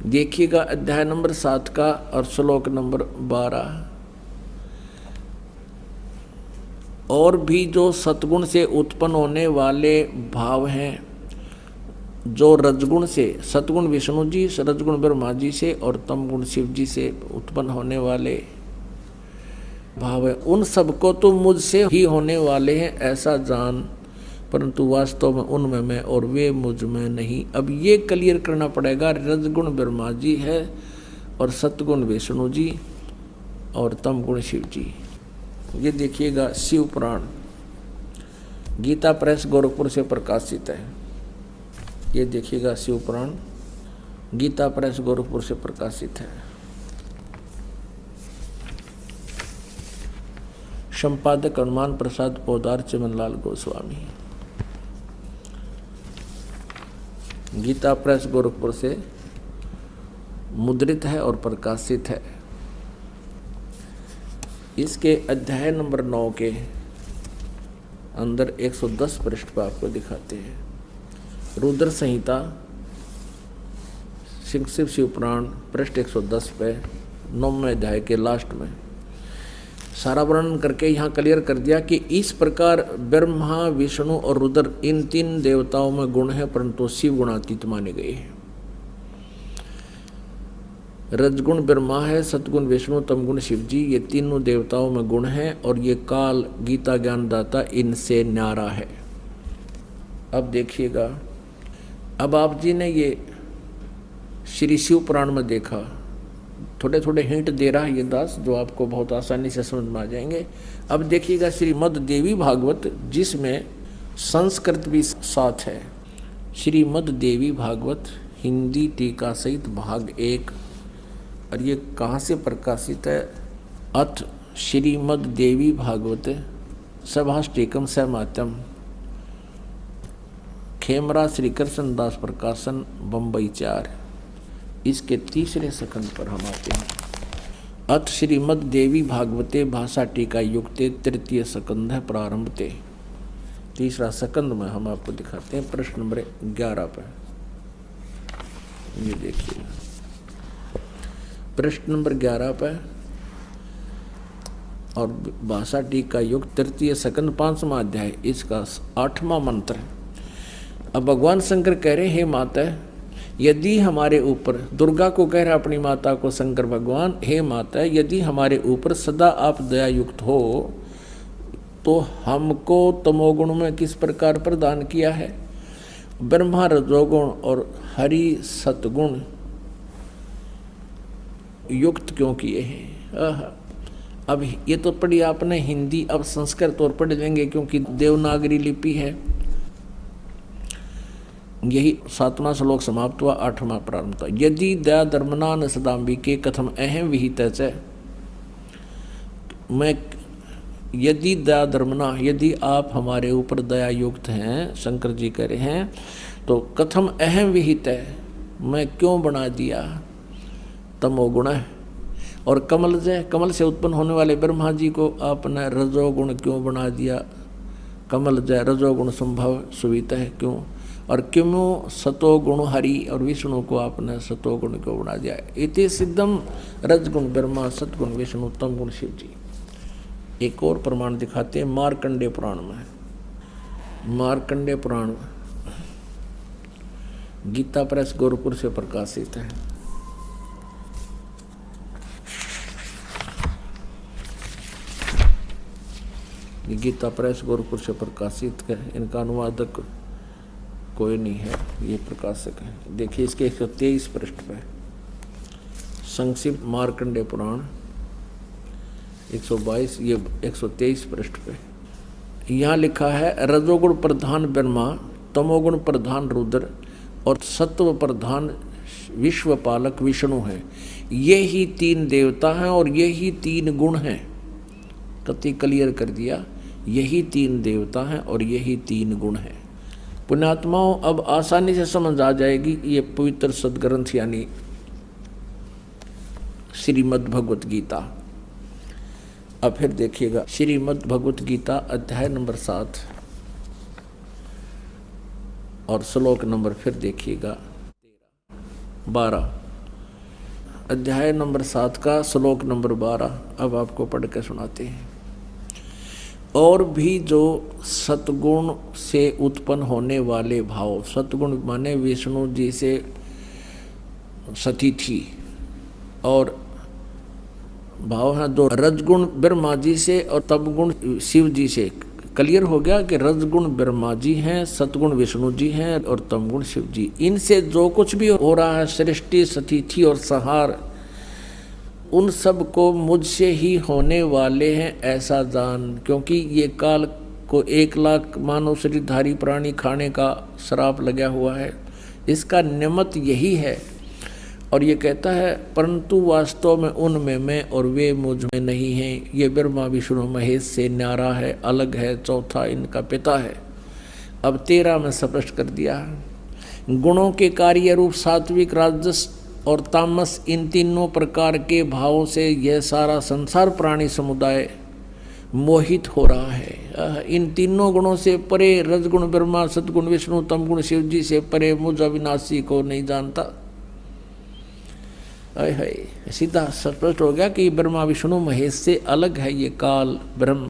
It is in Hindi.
देखिएगा अध्याय नंबर 7 का और श्लोक नंबर 12। और भी जो सतगुण से उत्पन्न होने वाले भाव हैं, जो रजगुण से, सतगुण विष्णु जी, रजगुण ब्रह्मा जी से और तमगुण शिव जी से उत्पन्न होने वाले भाव है, उन सबको तो मुझसे ही होने वाले हैं ऐसा जान, परंतु वास्तव में उनमें मैं और वे मुझ में नहीं। अब ये क्लियर करना पड़ेगा। रजगुण ब्रह्मा जी है और सतगुण विष्णु जी और तमगुण शिव जी। ये देखिएगा शिव पुराण, गीता प्रेस गोरखपुर से प्रकाशित है। ये देखिएगा शिव पुराण, गीता प्रेस गोरखपुर से प्रकाशित है। संपादक हनुमान प्रसाद पोदार, चमनलाल गोस्वामी। गीता प्रेस गोरखपुर से मुद्रित है और प्रकाशित है। इसके अध्याय नंबर 9 के अंदर 110 पृष्ठ पर आपको दिखाते हैं। रुद्र संहिता शिव पुराण पृष्ठ 110 पे 9वें अध्याय के लास्ट में सारा वर्णन करके यहाँ क्लियर कर दिया कि इस प्रकार ब्रह्मा, विष्णु और रुद्र इन 3 देवताओं में गुण है, परंतु शिव गुणातीत माने गए हैं। रजगुण ब्रह्मा है, सतगुण विष्णु, तमगुण शिव जी, ये तीनों देवताओं में गुण है और ये काल गीता ज्ञानदाता इनसे न्यारा है। अब देखिएगा, अब आप जी ने ये श्री शिव पुराण में देखा, थोड़े थोड़े हिंट दे रहा है ये दास, जो आपको बहुत आसानी से समझ में आ जाएंगे। अब देखिएगा श्रीमद् देवी भागवत, जिसमें संस्कृत भी साथ है। श्रीमद् देवी भागवत हिंदी टीका सहित भाग 1, और ये कहाँ से प्रकाशित है? अथ श्रीमद् देवी भागवत सभाष्टिकम सहमात्यम, खेमरा श्री कृष्ण दास प्रकाशन, बम्बई 4। इसके तीसरे सकंद पर हम आते हैं। अथ श्रीमद् देवी भागवते भाषा टीका युक्ते, तृतीय सकंद है प्रारंभते। तीसरा सकंद में हम आपको दिखाते हैं प्रश्न नंबर 11 पर। ये देखिए प्रश्न नंबर 11 पर, और भाषा टीका युक्त तृतीय सकंद 5वां अध्याय, इसका 8वां मंत्र। अब भगवान शंकर कह रहे हैं, हे माता, यदि हमारे ऊपर, दुर्गा को कह रहा अपनी माता को शंकर भगवान, हे माता, यदि हमारे ऊपर सदा आप दया युक्त हो तो हमको तमोगुण में किस प्रकार प्रदान किया है? ब्रह्मा रजोगुण और हरि सतगुण युक्त क्यों किए हैं? अब ये तो पढ़ी आपने हिंदी, अब संस्कृत और पढ़ लेंगे क्योंकि देवनागरी लिपि है। यही 7वां श्लोक समाप्त हुआ, 8वां प्रारंभ था। यदि दया धर्मना न सदाम्बिके कथम अहम विहित है। मैं यदि दया धर्मना, यदि आप हमारे ऊपर दया युक्त हैं, शंकर जी कह रहे हैं, तो कथम अहम विहित है, मैं क्यों बना दिया तमोगुण है। और कमल जय, कमल से उत्पन्न होने वाले ब्रह्मा जी को आपने रजोगुण क्यों बना दिया? कमल जय रजोगुण संभव सुविता है क्यों? और क्यों सतोगुण हरि और विष्णु को आपने सतोगुण क्यों बना दिया? इति सिद्धम रजगुण ब्रह्मा, सतगुण विष्णु, तमगुण शिव जी। एक और प्रमाण दिखाते हैं मार्कंडेय पुराण में। मार्कंडेय पुराण गीता प्रेस गोरखपुर से प्रकाशित है। गीता प्रेस गोरखपुर से प्रकाशित है। इनका अनुवादक कोई नहीं है, ये प्रकाशक है। देखिए इसके 123 पृष्ठ पे संक्षिप्त मार्कंडेय पुराण 122, ये 123 पृष्ठ पे यहाँ लिखा है, रजोगुण प्रधान ब्रह्मा, तमोगुण प्रधान रुद्र और सत्व प्रधान विश्वपालक विष्णु है। ये ही 3 देवता हैं और यही 3 गुण हैं। कति क्लियर कर दिया, यही 3 देवता हैं और यही 3 गुण हैं। पुण्यात्माओं, अब आसानी से समझ आ जाएगी ये पवित्र सदग्रंथ यानी श्रीमद् भगवत गीता। अब फिर देखिएगा श्रीमद् भगवत गीता अध्याय नंबर 7 और श्लोक नंबर फिर देखिएगा 12। अध्याय नंबर 7 का श्लोक नंबर 12 अब आपको पढ़ के सुनाते हैं। और भी जो सतगुण से उत्पन्न होने वाले भाव, सतगुण माने विष्णु जी से सतिथि, और भाव है जो रजगुण ब्रह्मा जी से और तमगुण शिव जी से। क्लियर हो गया कि रजगुण ब्रह्मा जी हैं, सतगुण विष्णु जी हैं और तमगुण शिव जी। इनसे जो कुछ भी हो रहा है सृष्टि, सतिथि और संहार, उन सब को मुझसे ही होने वाले हैं ऐसा जान। क्योंकि ये काल को 1 लाख मानव शरीरधारी प्राणी खाने का श्राप लगा हुआ है, इसका निमित्त यही है। और ये कहता है परंतु वास्तव में उनमें मैं और वे मुझ में नहीं हैं। ये ब्रह्मा विष्णु महेश से न्यारा है, अलग है, चौथा इनका पिता है। अब 13 में स्पष्ट कर दिया है। गुणों के कार्य रूप सात्विक, राजस और तामस, इन तीनों प्रकार के भावों से यह सारा संसार प्राणी समुदाय मोहित हो रहा है। इन तीनों गुणों से परे रजगुण ब्रह्मा, सतगुण विष्णु, तमगुण शिव जी से परे मुझ अविनाशी को नहीं जानता। सीधा स्पष्ट हो गया कि ब्रह्मा विष्णु महेश से अलग है ये काल ब्रह्म।